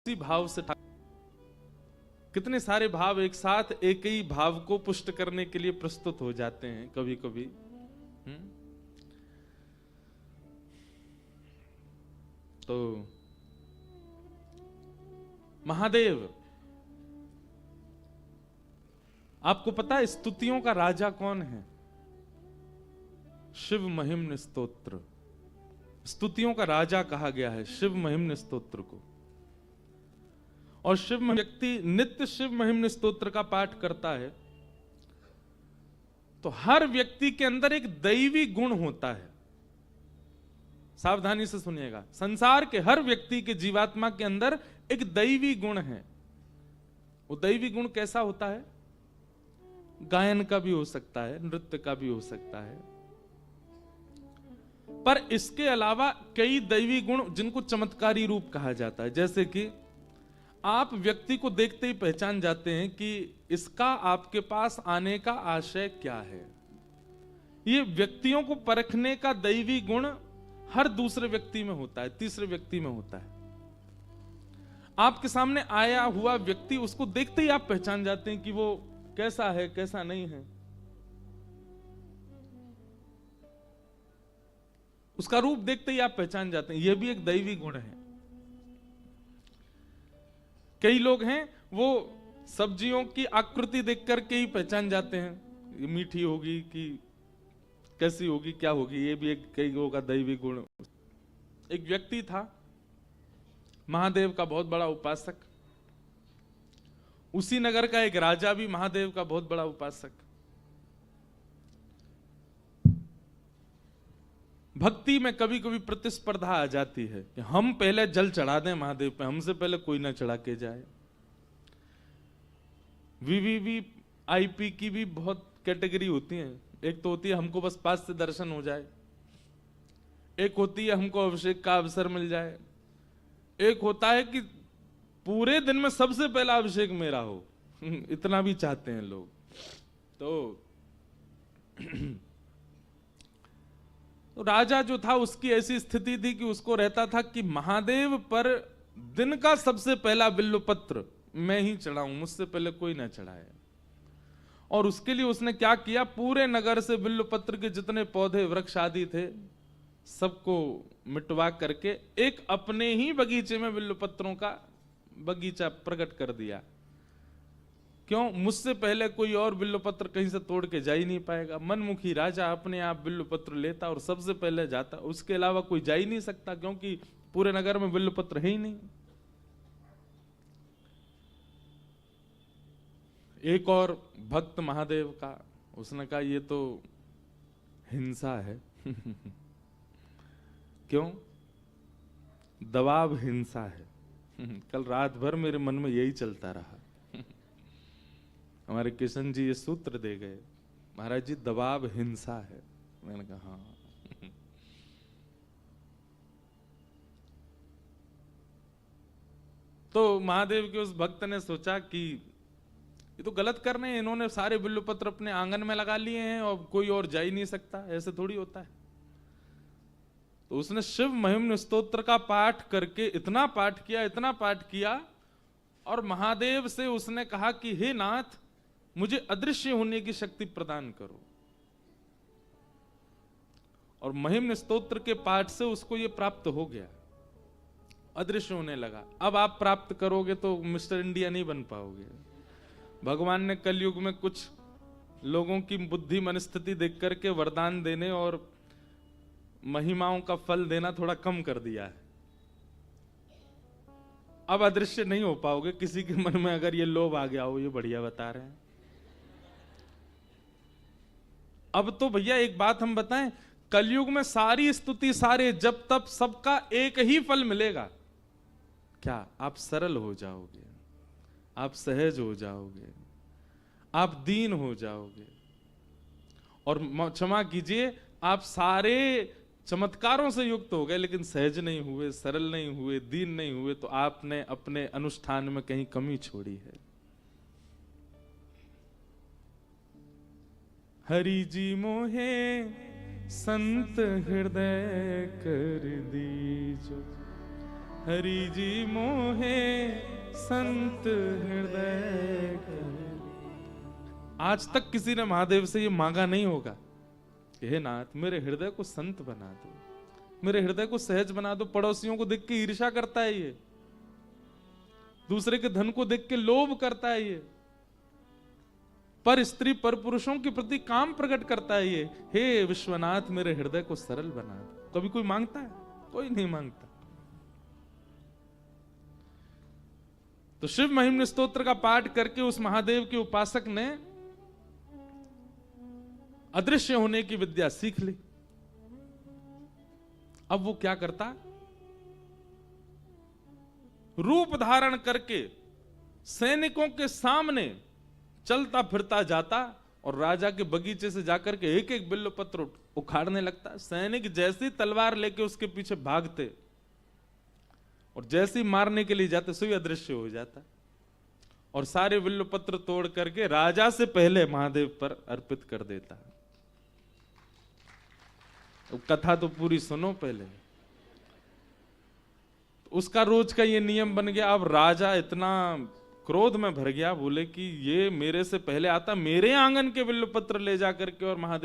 इसी भाव से कितने सारे भाव एक साथ एक ही भाव को पुष्ट करने के लिए प्रस्तुत हो जाते हैं कभी कभी। तो महादेव, आपको पता है स्तुतियों का राजा कौन है? शिव महिम्न स्तोत्र। स्तुतियों का राजा कहा गया है शिव महिम्न स्तोत्र को। और शिव व्यक्ति नित्य शिव महिम्न स्तोत्र का पाठ करता है तो हर व्यक्ति के अंदर एक दैवी गुण होता है। सावधानी से सुनिएगा, संसार के हर व्यक्ति के जीवात्मा के अंदर एक दैवी गुण है। वो दैवी गुण कैसा होता है? गायन का भी हो सकता है, नृत्य का भी हो सकता है, पर इसके अलावा कई दैवी गुण जिनको चमत्कारी रूप कहा जाता है। जैसे कि आप व्यक्ति को देखते ही पहचान जाते हैं कि इसका आपके पास आने का आशय क्या है। ये व्यक्तियों को परखने का दैवी गुण हर दूसरे व्यक्ति में होता है, तीसरे व्यक्ति में होता है। आपके सामने आया हुआ व्यक्ति, उसको देखते ही आप पहचान जाते हैं कि वो कैसा है, कैसा नहीं है। उसका रूप देखते ही आप पहचान जाते हैं। यह भी एक दैवी गुण है। कई लोग हैं वो सब्जियों की आकृति देख करके ही पहचान जाते हैं, ये मीठी होगी कि कैसी होगी, क्या होगी। ये भी एक कई लोगों का दैवी गुण। एक व्यक्ति था महादेव का बहुत बड़ा उपासक। उसी नगर का एक राजा भी महादेव का बहुत बड़ा उपासक। भक्ति में कभी कभी प्रतिस्पर्धा आ जाती है कि हम पहले जल चढ़ा दें महादेव पे, हमसे पहले कोई ना चढ़ा के जाए। वीवीवीआईपी की भी बहुत कैटेगरी होती है। एक तो होती है हमको बस पास से दर्शन हो जाए, एक होती है हमको अभिषेक का अवसर मिल जाए, एक होता है कि पूरे दिन में सबसे पहला अभिषेक मेरा हो। इतना भी चाहते हैं लोग। तो राजा जो था उसकी ऐसी स्थिति थी कि उसको रहता था कि महादेव पर दिन का सबसे पहला बिल्वपत्र मैं ही चढ़ाऊं, मुझसे पहले कोई ना चढ़ाए। और उसके लिए उसने क्या किया, पूरे नगर से बिल्वपत्र के जितने पौधे वृक्ष आदि थे सबको मिटवा करके एक अपने ही बगीचे में बिल्वपत्रों का बगीचा प्रकट कर दिया। क्यों? मुझसे पहले कोई और बिल्वपत्र कहीं से तोड़ के जा ही नहीं पाएगा। मनमुखी राजा अपने आप बिल्वपत्र लेता और सबसे पहले जाता, उसके अलावा कोई जा ही नहीं सकता, क्योंकि पूरे नगर में बिल्वपत्र है ही नहीं। एक और भक्त महादेव का, उसने कहा ये तो हिंसा है। क्यों? दबाव हिंसा है। कल रात भर मेरे मन में यही चलता रहा। हमारे किशन जी ये सूत्र दे गए, महाराज जी दबाव हिंसा है। मैंने कहा हाँ। तो महादेव के उस भक्त ने सोचा कि ये तो गलत कर रहे हैं, इन्होंने सारे बिल्वपत्र अपने आंगन में लगा लिए हैं और कोई और जा ही नहीं सकता, ऐसे थोड़ी होता है। तो उसने शिव महिम्न स्तोत्र का पाठ करके इतना पाठ किया और महादेव से उसने कहा कि हे नाथ, मुझे अदृश्य होने की शक्ति प्रदान करो। और महिम्न स्तोत्र के पाठ से उसको यह प्राप्त हो गया, अदृश्य होने लगा। अब आप प्राप्त करोगे तो मिस्टर इंडिया नहीं बन पाओगे। भगवान ने कलयुग में कुछ लोगों की बुद्धि मनस्थिति देख करके वरदान देने और महिमाओं का फल देना थोड़ा कम कर दिया है। अब अदृश्य नहीं हो पाओगे। किसी के मन में अगर ये लोभ आ गया हो, ये बढ़िया बता रहे हैं। अब तो भैया एक बात हम बताएं, कलयुग में सारी स्तुति, सारे जब तब, सबका एक ही फल मिलेगा। क्या? आप सरल हो जाओगे, आप सहज हो जाओगे, आप दीन हो जाओगे। और क्षमा कीजिए, आप सारे चमत्कारों से युक्त हो गए लेकिन सहज नहीं हुए, सरल नहीं हुए, दीन नहीं हुए, तो आपने अपने अनुष्ठान में कहीं कमी छोड़ी है। हरि जी मोहे संत हृदय कर दीजो, हरि जी मोहे संत हृदय कर। आज तक किसी ने महादेव से ये मांगा नहीं होगा कि हे नाथ मेरे हृदय को संत बना दो, मेरे हृदय को सहज बना दो। पड़ोसियों को देख के ईर्ष्या करता है ये, दूसरे के धन को देख के लोभ करता है ये, पर स्त्री पर पुरुषों के प्रति काम प्रकट करता है ये। हे विश्वनाथ मेरे हृदय को सरल बना दो। कभी कोई मांगता है? कोई नहीं मांगता। तो शिव महिम्न स्तोत्र का पाठ करके उस महादेव के उपासक ने अदृश्य होने की विद्या सीख ली। अब वो क्या करता, रूप धारण करके सैनिकों के सामने चलता फिरता जाता और राजा के बगीचे से जाकर के एक एक बिल्व पत्र उखाड़ने लगता। सैनिक जैसी तलवार लेके उसके पीछे भागते और जैसे ही मारने के लिए जाते सो अदृश्य हो जाता और सारे बिल्व पत्र तोड़ करके राजा से पहले महादेव पर अर्पित कर देता। तो कथा तो पूरी सुनो पहले। उसका रोज का ये नियम बन गया। अब राजा इतना क्रोध में भर गया, बोले कि ये मेरे से पहले आता, मेरे आंगन के बिल्व पत्र ले जाकर के और महादेव